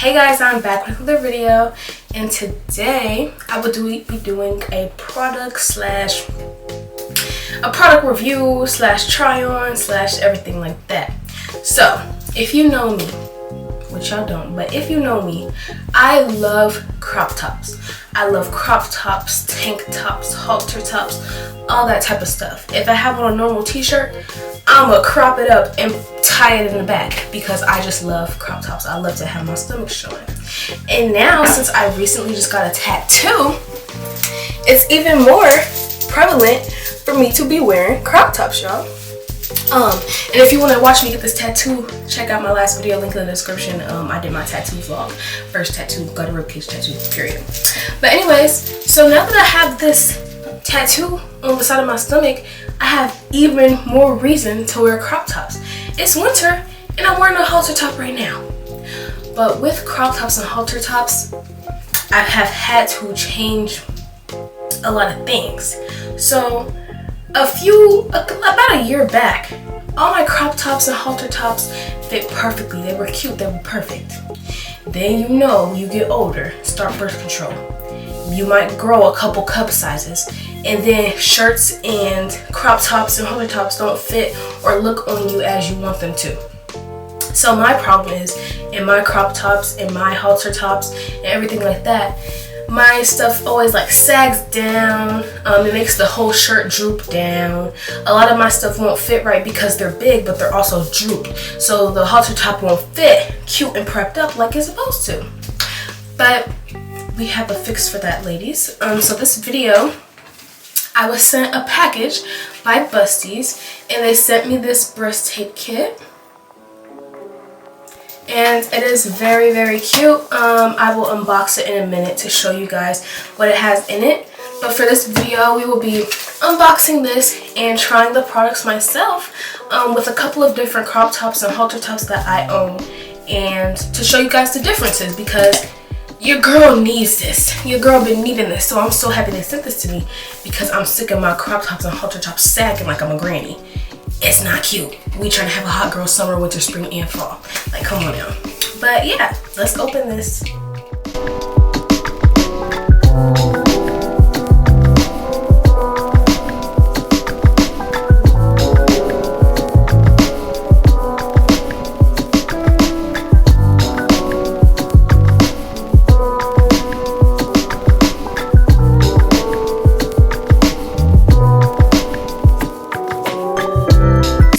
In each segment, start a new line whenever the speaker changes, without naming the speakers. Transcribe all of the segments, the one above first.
Hey guys, I'm back with another video, and today I will be doing a product review slash try on slash everything like that. So if you know me, which y'all don't, but if you know me, I love crop tops. I love crop tops, tank tops, halter tops, all that type of stuff. If I have on a normal t-shirt, I'ma crop it up and tie it in the back because I just love crop tops. I love to have my stomach showing. And now, since I recently just got a tattoo, it's even more prevalent for me to be wearing crop tops, y'all. And if you want to watch me get this tattoo, check out my last video, link in the description. I did my tattoo vlog. First tattoo, got a ribcage tattoo, period. But anyways, so now that I have this tattoo on the side of my stomach, I have even more reason to wear crop tops. It's winter and I'm wearing a halter top right now. But with crop tops and halter tops, I have had to change a lot of things. So about a year back, all my crop tops and halter tops fit perfectly. They were cute, they were perfect. Then you get older, start birth control. You might grow a couple cup sizes, and then shirts and crop tops and halter tops don't fit or look on you as you want them to. So my problem is, in my crop tops and my halter tops and everything like that, my stuff always like sags down. It makes the whole shirt droop down. A lot of my stuff won't fit right because they're big, but they're also drooped. So the halter top won't fit cute and prepped up like it's supposed to. But we have a fix for that, ladies. So this video, I was sent a package by Busties, and they sent me this breast tape kit. And it is very, very cute. I will unbox it in a minute to show you guys what it has in it. But for this video, we will be unboxing this and trying the products myself with a couple of different crop tops and halter tops that I own, and to show you guys the differences, because your girl needs this. Your girl been needing this. So I'm so happy they sent this to me, because I'm sick of my crop tops and halter tops sagging like I'm a granny. It's not cute. We trying to have a hot girl summer, winter, spring, and fall. Like, come on now. But yeah, let's open this.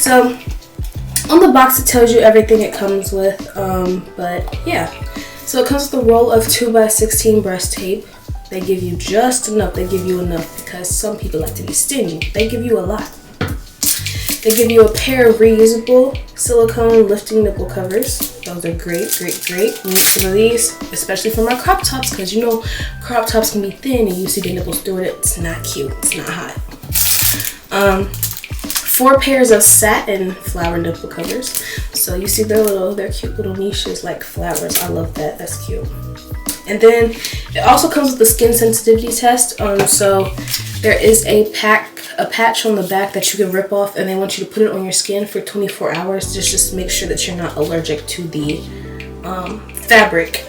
So on the box it tells you everything it comes with, but yeah. So it comes with a roll of 2x16 breast tape. They give you just enough. They give you enough because some people like to be stingy. They give you a lot. They give you a pair of reusable silicone lifting nipple covers. Those are great, great, great. We need some of these, especially for my crop tops, because you know crop tops can be thin and you see the nipples through it. It's not cute. It's not hot. 4 pairs of satin flower nipple covers. So you see they're cute little niches like flowers. I love that. That's cute. And then it also comes with the skin sensitivity test. So there is a patch on the back that you can rip off, and they want you to put it on your skin for 24 hours. Just make sure that you're not allergic to the fabric.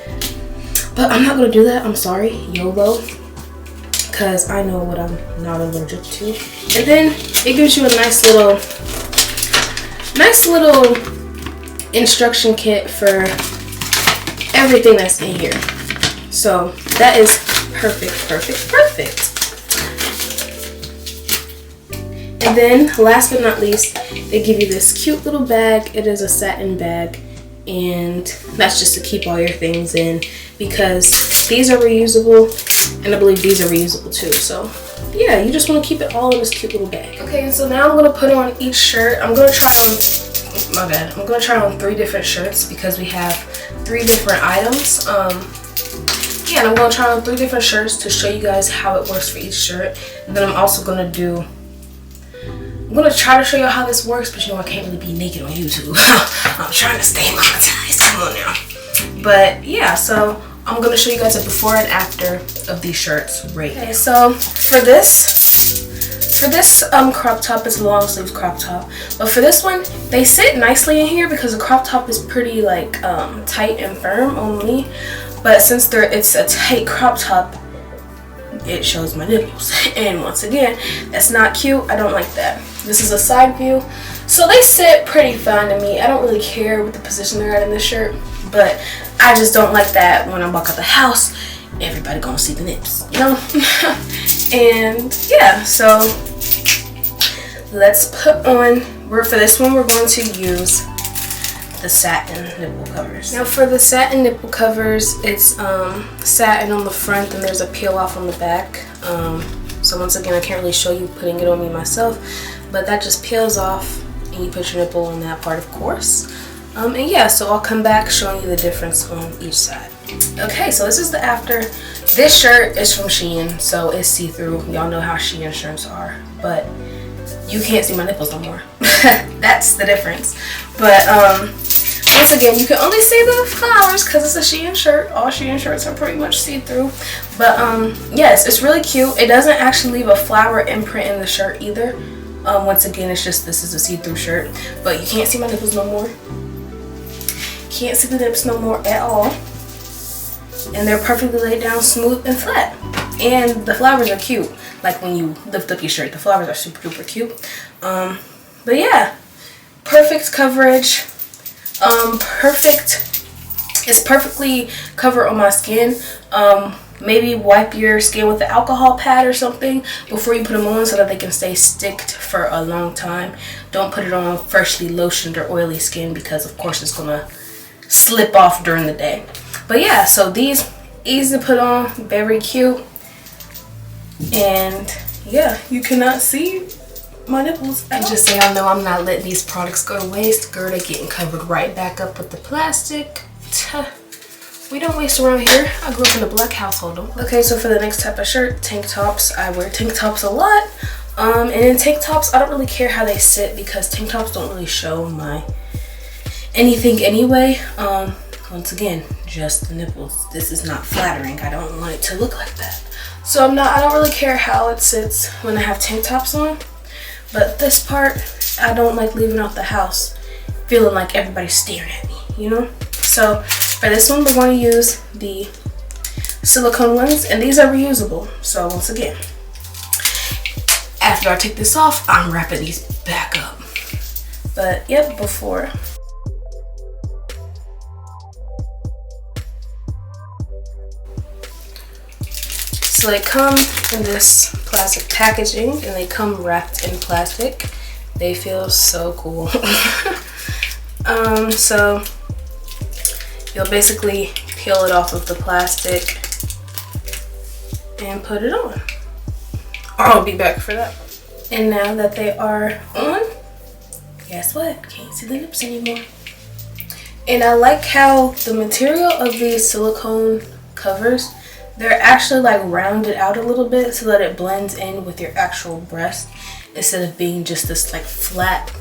But I'm not gonna do that. I'm sorry, YOLO. Because I know what I'm not allergic to. And then it gives you a nice little instruction kit for everything that's in here. So that is perfect, perfect, perfect. And then last but not least, they give you this cute little bag. It is a satin bag, and that's just to keep all your things in, because these are reusable. And I believe these are reusable too. So yeah, you just want to keep it all in this cute little bag. Okay, so now I'm going to put on each shirt. I'm going to try on 3 different shirts because we have 3 different items. Yeah, and I'm going to try on 3 different shirts to show you guys how it works for each shirt. And then I'm also going to try to show you how this works, but you know I can't really be naked on YouTube. I'm trying to stay monetized. Come on now. But yeah, so I'm going to show you guys a before and after of these shirts right now. Okay, so for For this crop top, it's a long sleeve crop top, but for this one, they sit nicely in here because the crop top is pretty like tight and firm on me. But since it's a tight crop top, it shows my nipples, and once again, that's not cute. I don't like that. This is a side view, so they sit pretty fine to me. I don't really care what the position they're at in this shirt, but I just don't like that when I walk out the house, everybody gonna see the nips, you know? And yeah, so let's put on, for this one we're going to use the satin nipple covers. Now for the satin nipple covers, it's satin on the front and there's a peel off on the back. So once again, I can't really show you putting it on me myself, but that just peels off and you put your nipple on that part, of course. And yeah, so I'll come back showing you the difference on each side. Okay, so this is the after. This shirt is from Shein, so it's see-through. Y'all know how Shein shirts are, but you can't see my nipples no more. That's the difference. But once again, you can only see the flowers because it's a Shein shirt. All Shein shirts are pretty much see-through. But yes, it's really cute. It doesn't actually leave a flower imprint in the shirt either. Once again, it's just this is a see-through shirt, but you can't see my nipples no more. Can't see the nips no more at all. And they're perfectly laid down, smooth and flat. And the flowers are cute. Like when you lift up your shirt, the flowers are super duper cute. But yeah, perfect coverage. It's perfectly covered on my skin. Maybe wipe your skin with an alcohol pad or something before you put them on so that they can stay sticked for a long time. Don't put it on freshly lotioned or oily skin because of course it's gonna slip off during the day. But yeah, so these easy to put on, very cute. And yeah, you cannot see my nipples. And just so y'all know, I'm not letting these products go to waste. Girl, they're getting covered right back up with the plastic. We don't waste around here. I grew up in a black household. Okay, so for the next type of shirt, tank tops. I wear tank tops a lot. And in tank tops, I don't really care how they sit because tank tops don't really show my anything anyway. Once again, just the nipples. This is not flattering. I don't want it to look like that. So I don't really care how it sits when I have tank tops on. But this part, I don't like leaving out the house feeling like everybody's staring at me, you know? So for this one, we're going to use the silicone ones, and these are reusable. So once again, after I take this off, I'm wrapping these back up. But yep, before. So they come in this plastic packaging and they come wrapped in plastic. They feel so cool. So you'll basically peel it off of the plastic and put it on. I'll be back for that. And now that they are on, guess what? Can't see the lips anymore. And I like how the material of these silicone covers, they're actually like rounded out a little bit so that it blends in with your actual breast instead of being just this like flat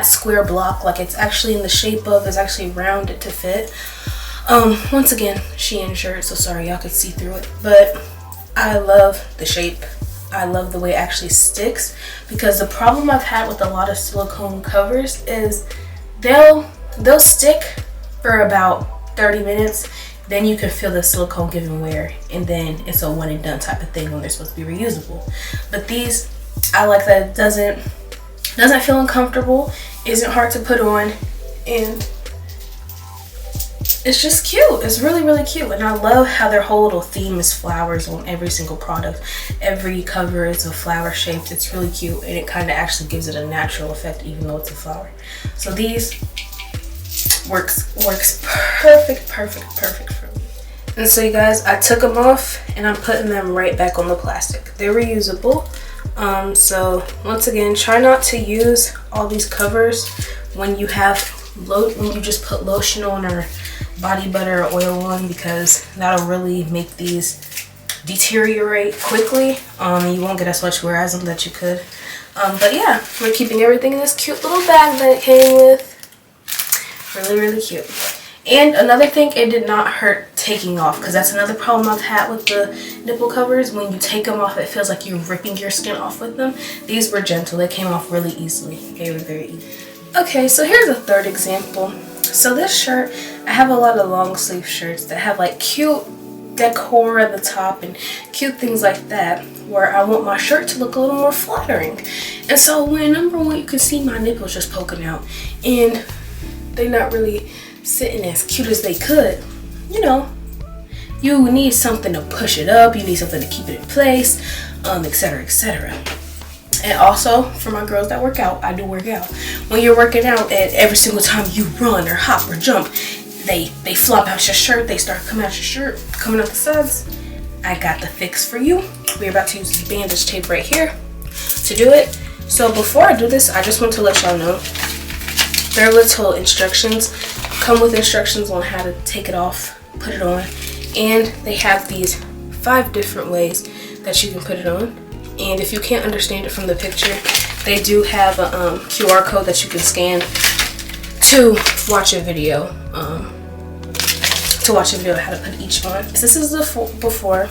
square block. Like it's actually in the shape of, it's actually rounded to fit. Once again, Shein shirt, so sorry y'all could see through it, but I love the shape. I love the way it actually sticks, because the problem I've had with a lot of silicone covers is they'll stick for about 30 minutes. Then you can feel the silicone giving wear, and then it's a one and done type of thing when they're supposed to be reusable. But these, I like that it doesn't feel uncomfortable, isn't hard to put on, and it's just cute. It's really, really cute. And I love how their whole little theme is flowers on every single product. Every cover is a flower shaped. It's really cute, and it kind of actually gives it a natural effect even though it's a flower. So these works perfect for me. And so you guys, I took them off and I'm putting them right back on the plastic. They're reusable. So once again, try not to use all these covers when you just put lotion on or body butter or oil on, because that'll really make these deteriorate quickly. You won't get as much wear as them that you could. But yeah, we're keeping everything in this cute little bag that it came with. Really, really cute. And another thing, it did not hurt taking off, because that's another problem I've had with the nipple covers. When you take them off, it feels like you're ripping your skin off with them. These were gentle. They came off really easily. They were very easy. Okay, so here's a third example. So this shirt, I have a lot of long sleeve shirts that have like cute decor at the top and cute things like that, where I want my shirt to look a little more flattering. And so when number one, you can see my nipples just poking out and they're not really sitting as cute as they could, you know, you need something to push it up, you need something to keep it in place, etc, etc. And also for my girls that work out, I do work out. When you're working out, and every single time you run or hop or jump, they flop out your shirt, they start coming out your shirt, coming out the sides. I got the fix for you. We're about to use the bandage tape right here to do it. So before I do this, I just want to let y'all know there are little instructions, come with instructions on how to take it off, put it on, and they have these 5 different ways that you can put it on. And if you can't understand it from the picture, they do have a QR code that you can scan to watch a video, how to put each on. So this is the before.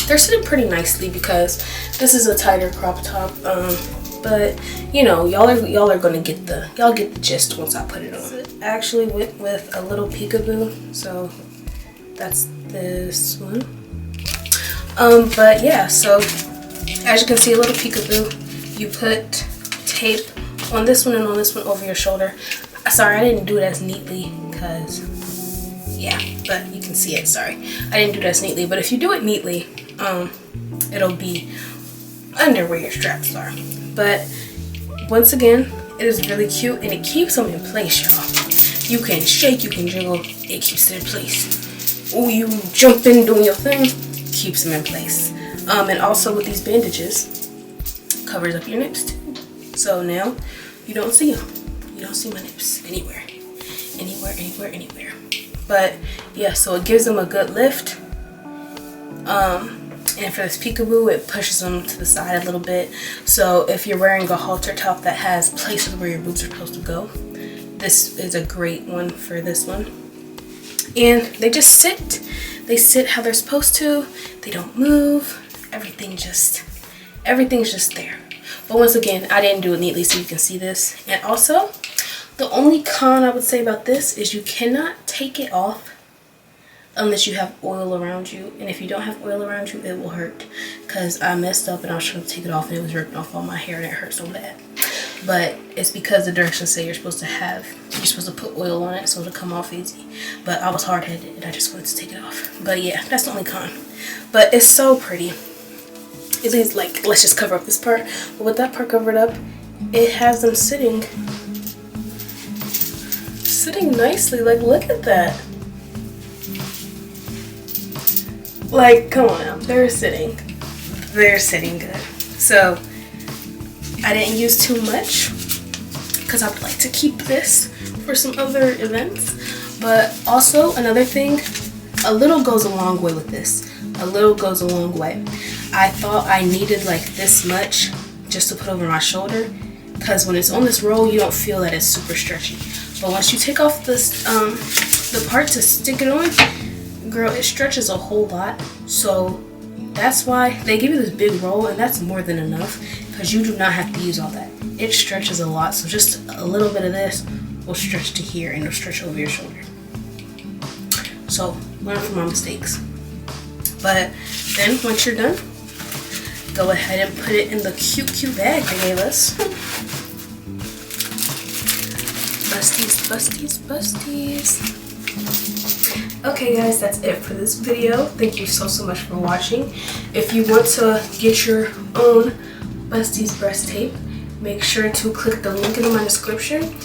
They're sitting pretty nicely because this is a tighter crop top, but you know, y'all are gonna get the gist once I put it on. I actually went with a little peekaboo, so that's this one. But yeah, so as you can see, a little peekaboo. You put tape on this one and on this one over your shoulder. Sorry, I didn't do it as neatly because, yeah, but you can see it. Sorry, I didn't do it as neatly. But if you do it neatly, it'll be under where your straps are. But once again, it is really cute and it keeps them in place, y'all. You can shake, you can jiggle, it keeps it in place. Oh, you jumping, doing your thing, keeps them in place. And also with these bandages, covers up your nips too. So now you don't see them. You don't see my nips anywhere. But yeah, so it gives them a good lift. And for this peekaboo, it pushes them to the side a little bit. So if you're wearing a halter top that has places where your boots are supposed to go, this is a great one for this one. And they just sit. They sit how they're supposed to. They don't move. Everything's just there. But once again, I didn't do it neatly so you can see this. And also, the only con I would say about this is you cannot take it off unless you have oil around you. And if you don't have oil around you, it will hurt. Because I messed up and I was trying to take it off and it was ripping off all my hair and it hurt so bad. But it's because the directions say you're supposed to put oil on it so it'll come off easy. But I was hard-headed and I just wanted to take it off. But yeah, that's the only con. But it's so pretty. At least, like, let's just cover up this part. But with that part covered up, it has them sitting nicely. Like, look at that. Like, come on now. They're sitting good. So I didn't use too much because I would like to keep this for some other events. But also another thing, a little goes a long way with this. A little goes a long way. I thought I needed like this much just to put over my shoulder, because when it's on this roll, you don't feel that it's super stretchy. But once you take off this the part to stick it on, girl, it stretches a whole lot. So that's why they give you this big roll, and that's more than enough because you do not have to use all that. It stretches a lot, so just a little bit of this will stretch to here and it'll stretch over your shoulder. So learn from my mistakes. But then once you're done, go ahead and put it in the cute bag they gave us. Busties. Okay guys, that's it for this video. Thank you so much for watching. If you want to get your own Busties breast tape, make sure to click the link in my description.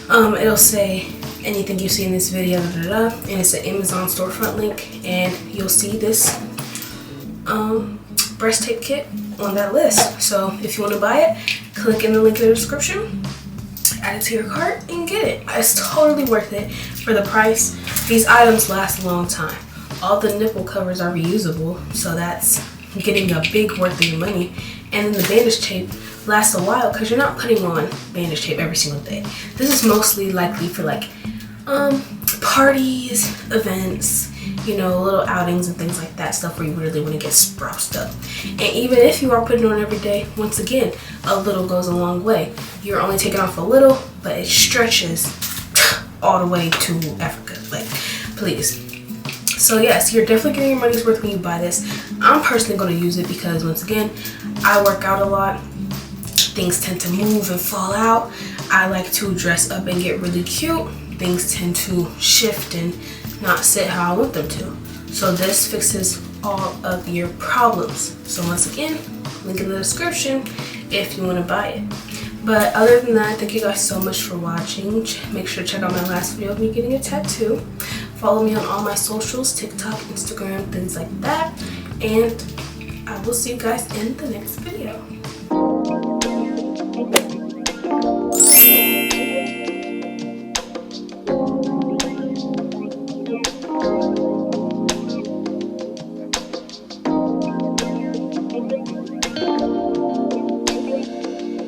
It'll say anything you see in this video, and it's an Amazon storefront link, and you'll see this breast tape kit on that list. So if you want to buy it, click in the link in the description, add it to your cart, and get it. It's totally worth it for the price. These items last a long time. All the nipple covers are reusable, so that's getting a big worth of your money. And then the bandage tape lasts a while because you're not putting on bandage tape every single day. This is mostly likely for like parties, events, you know, little outings and things like that, stuff where you really want to get sprouted up. And even if you are putting it on every day, once again, a little goes a long way. You're only taking off a little, but it stretches all the way to Africa. Like, please. So yes, you're definitely getting your money's worth when you buy this. I'm personally going to use it because, once again, I work out a lot. Things tend to move and fall out. I like to dress up and get really cute. Things tend to shift and not sit how I want them to. So this fixes all of your problems. So once again, link in the description if you want to buy it. But other than that, thank you guys so much for watching. Make sure to check out my last video of me getting a tattoo. Follow me on all my socials, TikTok, Instagram, things like that. And I will see you guys in the next video.